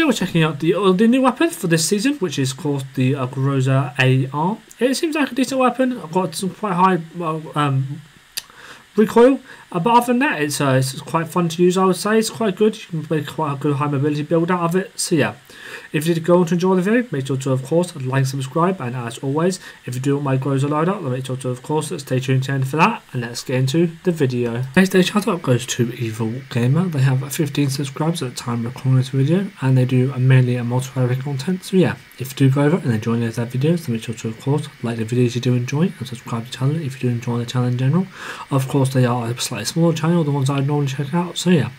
today we're checking out the new weapon for this season, which is called the GROZA AR. It seems like a decent weapon. I've got some quite high recoil, but other than that, it's quite fun to use. I would say it's quite good. You can make quite a good high mobility build out of it. So yeah, if you did go on to enjoy the video, make sure to of course like and subscribe, and as always, if you do want my GROZA loadout, then make sure to of course stay tuned to the end for that, and let's get into the video. Today's shout out goes to Evil Gamer. They have 15 subscribers at the time of recording this video, and they do mainly a multiplayer content. So yeah, if you do go over and enjoy their videos, then make sure to of course like the videos you do enjoy and subscribe to the channel if you do enjoy the channel in general. Of course, they are a slightly smaller channel, the ones I normally check out. So yeah,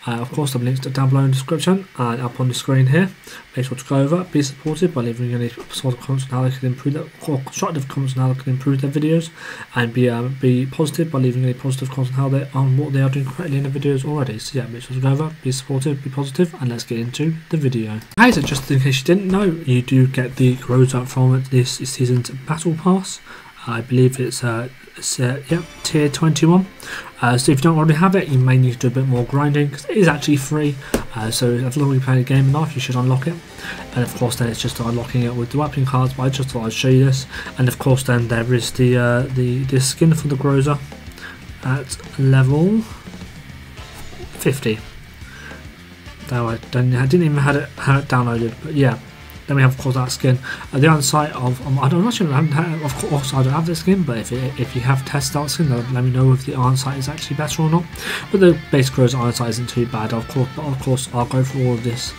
of course the links are down below in the description and up on the screen here. Make sure to go over, be supportive by leaving any sort of comments on how they can improve that, or constructive comments on how they can improve their videos, and be positive by leaving any positive comments on what they are doing correctly in the videos already. So yeah, make sure to go over, be supportive, be positive, and let's get into the video. Okay, so just in case you didn't know, you do get the GROZA from this season's battle pass. I believe it's tier 21. So if you don't already have it, you may need to do a bit more grinding, because it is actually free. So if you've already played a game enough, you should unlock it. And of course then it's just unlocking it with the weapon cards, but I just thought I'd show you this. And of course then there is the skin for the GROZA at level 50. I didn't even have it downloaded, but yeah. Then we have of course that skin. The other side of I don't know, of course I don't have this skin, but if you have tested out skin, then let me know if the iron sight is actually better or not. But the base GROZA iron sight isn't too bad, of course I'll go through all of this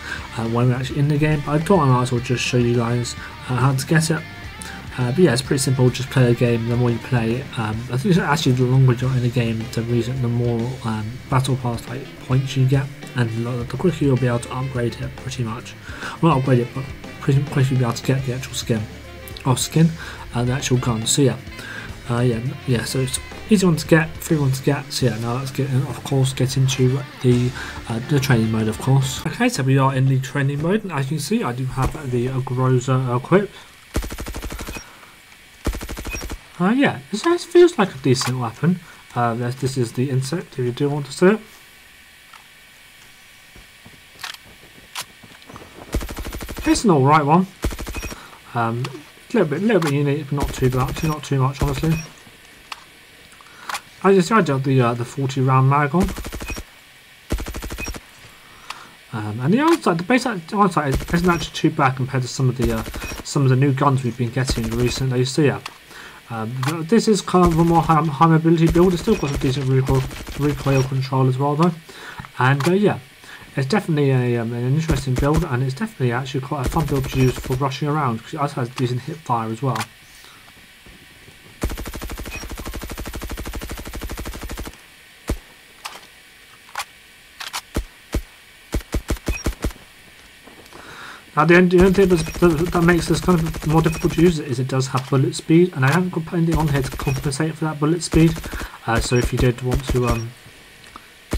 when we're actually in the game. But I thought I might as well just show you guys how to get it. But yeah, it's pretty simple. Just play the game. The more you play it, I think it's actually the longer you're in the game, the more battle pass points you get, and the quicker you'll be able to upgrade it. Pretty much, well, not upgrade it, but pretty quickly you'll be able to get the actual skin, the actual gun. So yeah, so it's easy one to get, free one to get. So yeah, now let's get into the training mode, of course. Okay, so we are in the training mode, and as you can see, I do have the GROZA equipped. Yeah, this feels like a decent weapon. This is the insect, if you do want to see it. It's an alright one. A little bit unique, but not too much, honestly. As you see, I got the 40 round mag on. And the iron sight, the base iron sight isn't actually too bad compared to some of the new guns we've been getting recently. So yeah. This is kind of a more high mobility build. It's still got a decent recoil control as well though, and yeah, it's definitely an interesting build, and it's definitely actually quite a fun build to use for rushing around, because it also has decent hip fire as well. Now the only thing that makes this kind of more difficult to use is it does have bullet speed, and I haven't got anything on here to compensate for that bullet speed. So if you did want to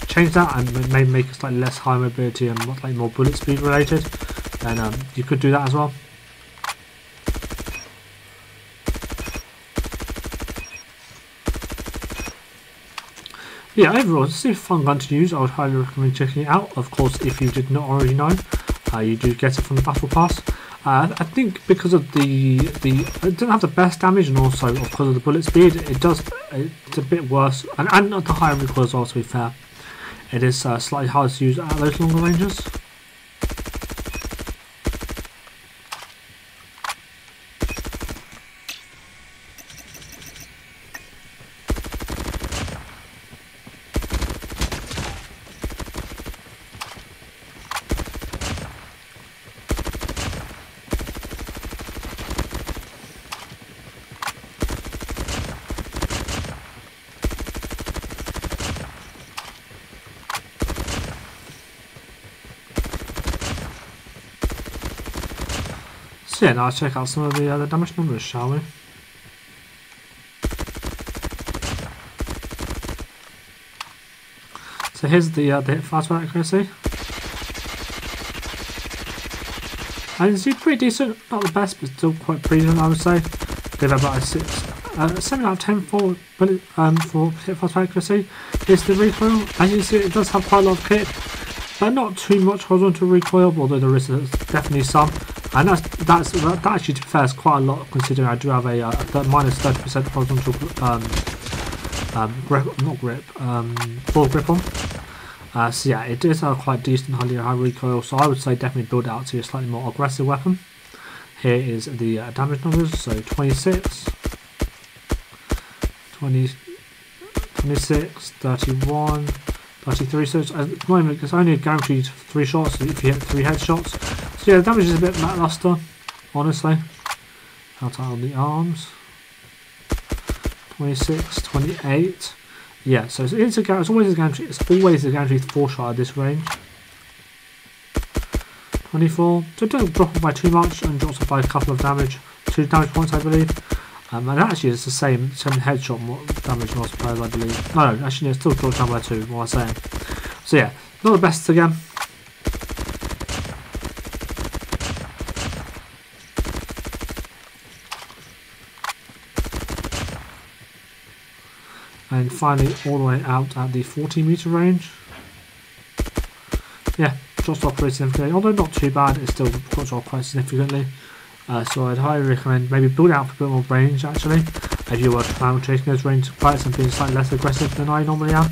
change that and maybe make it slightly less high mobility and more bullet speed related, then you could do that as well. Yeah, overall it's a fun gun to use. I would highly recommend checking it out. Of course, if you did not already know, you do get it from the battle pass. I think because of it doesn't have the best damage, and also because of the bullet speed, it's a bit worse, and the higher recoil as well, to be fair. It is slightly harder to use at those longer ranges. So yeah, now let's check out some of the damage numbers, shall we? So here's the hip fire accuracy. And it's pretty decent, not the best, but still quite decent, I would say. Give it about a 7 out of 10 for hip fire accuracy. Here's the recoil. As you can see, it does have quite a lot of kick. but not too much horizontal recoil, although there is definitely some. And that actually, to be fair, is quite a lot considering I do have a minus 30% horizontal full grip on. So yeah, it does have quite decent high recoil, so I would say definitely build it out to a slightly more aggressive weapon. Here is the damage numbers, so 26, 20, 26, 31, 33, so at the moment it's only a guaranteed 3 shots if you hit 3 headshots. So yeah, the damage is a bit lackluster, honestly. Out on the arms. 26, 28. Yeah, so it's always a guaranteed 4 shot at this range. 24. So it doesn't drop off by too much and drops off by a couple of damage, 2 damage points I believe. And actually it's the same headshot damage multipliers I believe. No, actually it's still dropped down by 2, what I'm saying. So yeah, not the best again. And finally all the way out at the 40-meter range. Yeah, drops off pretty significantly, although not too bad, it still drops off quite significantly. So I'd highly recommend maybe build out for a bit more range actually, if you were planning on chasing those range fights and being slightly less aggressive than I normally am.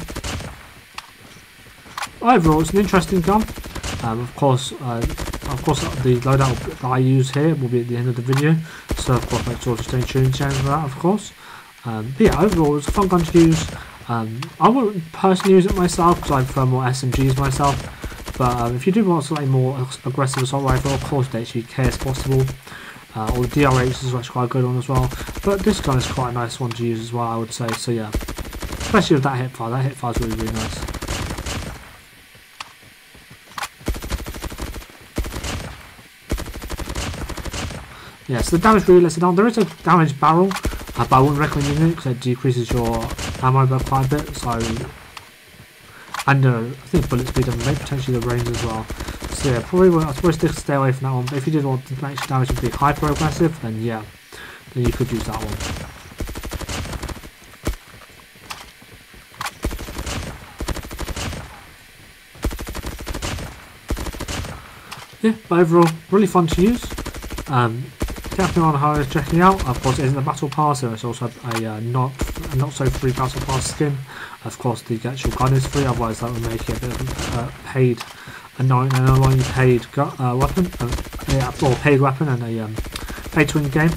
Overall, it's an interesting gun. Of course, the loadout that I use here will be at the end of the video, so of course make sure to stay tuned for that, of course. But yeah, overall it's a fun gun to use. I wouldn't personally use it myself because I prefer more SMGs myself, but if you do want slightly more aggressive assault rifle, of course the HVK is possible, or the DRH is actually quite a good one as well, but this gun is quite a nice one to use as well I would say, so yeah, especially with that hipfire is really nice. Yeah, so the damage really lets it down. There is a damage barrel, but I wouldn't recommend using it because it decreases your ammo by quite a bit. So, and I think bullet speed and maybe potentially the range as well. So yeah, I'd probably stay away from that one. But if you did want the extra damage to be hyper aggressive, then yeah, then you could use that one. Yeah, but overall, really fun to use. Definitely on how it's checking out. Of course, it is in the battle pass, and it's also a not so free battle pass skin. Of course, the actual gun is free, otherwise that would make it a bit of an annoying paid weapon, or paid weapon, and a pay to win game.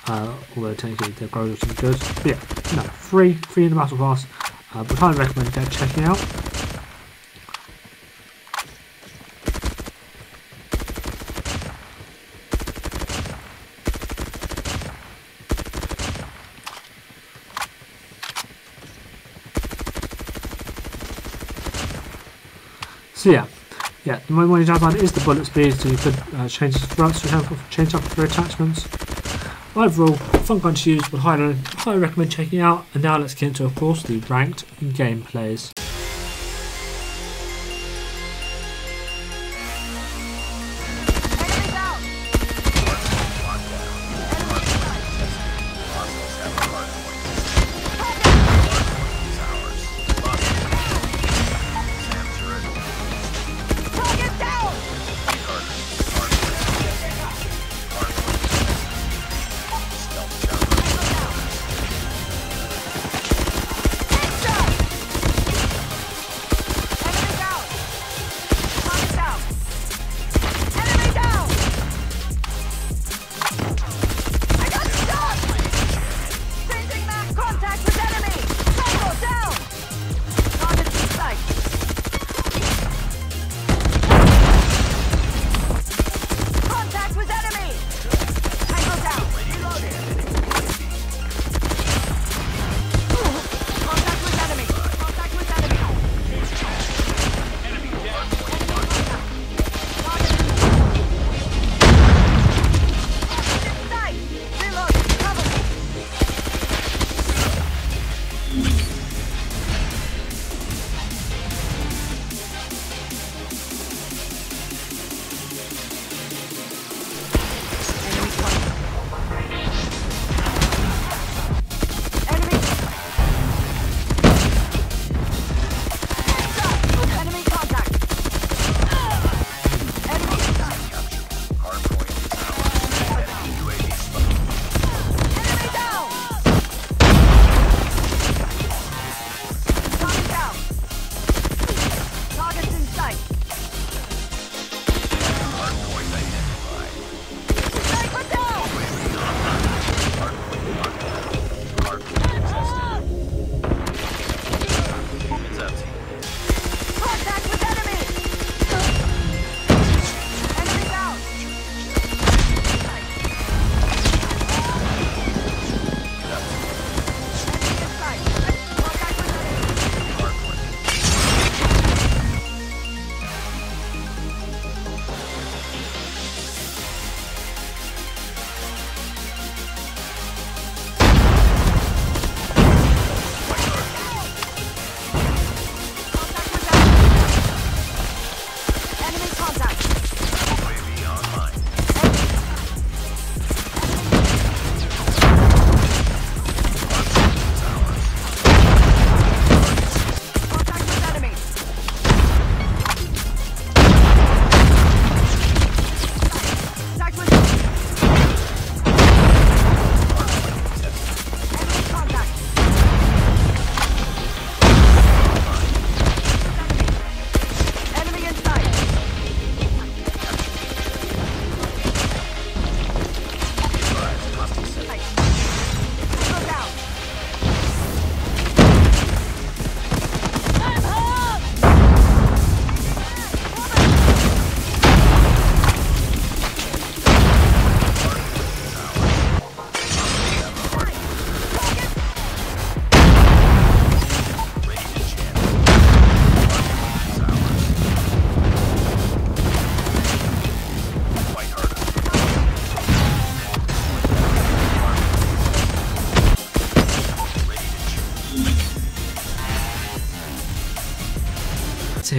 Although technically the GROZA is good. But yeah, no, free in the battle pass. Would highly recommend checking out. So yeah, the main downside is the bullet speed, so you could change the thrusts, for example, change up for attachments. Overall, fun gun to use, would highly recommend checking out. And now let's get into, of course, the ranked gameplays.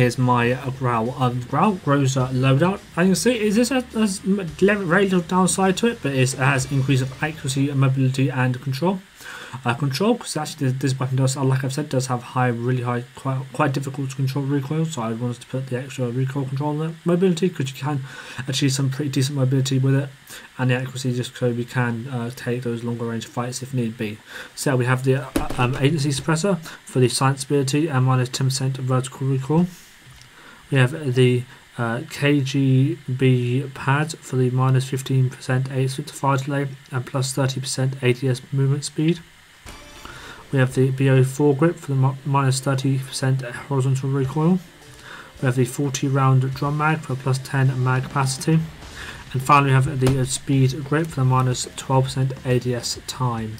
here's my GROZA Loadout. As you can see, this has very little downside to it, but it has increase of accuracy, mobility, and control. Control, because actually this weapon does, like I've said, does have really high, quite difficult to control recoil. So I wanted to put the extra recoil control on there. Mobility, because you can achieve some pretty decent mobility with it, and the accuracy, just so we can take those longer range fights if need be. So we have the agency suppressor for the silence ability and minus 10% vertical recoil. We have the KGB pads for the minus 15% ADS fire delay and plus 30% ADS movement speed. We have the BO4 grip for the minus 30% horizontal recoil. We have the 40 round drum mag for plus 10 mag capacity. And finally we have the speed grip for the minus 12% ADS time.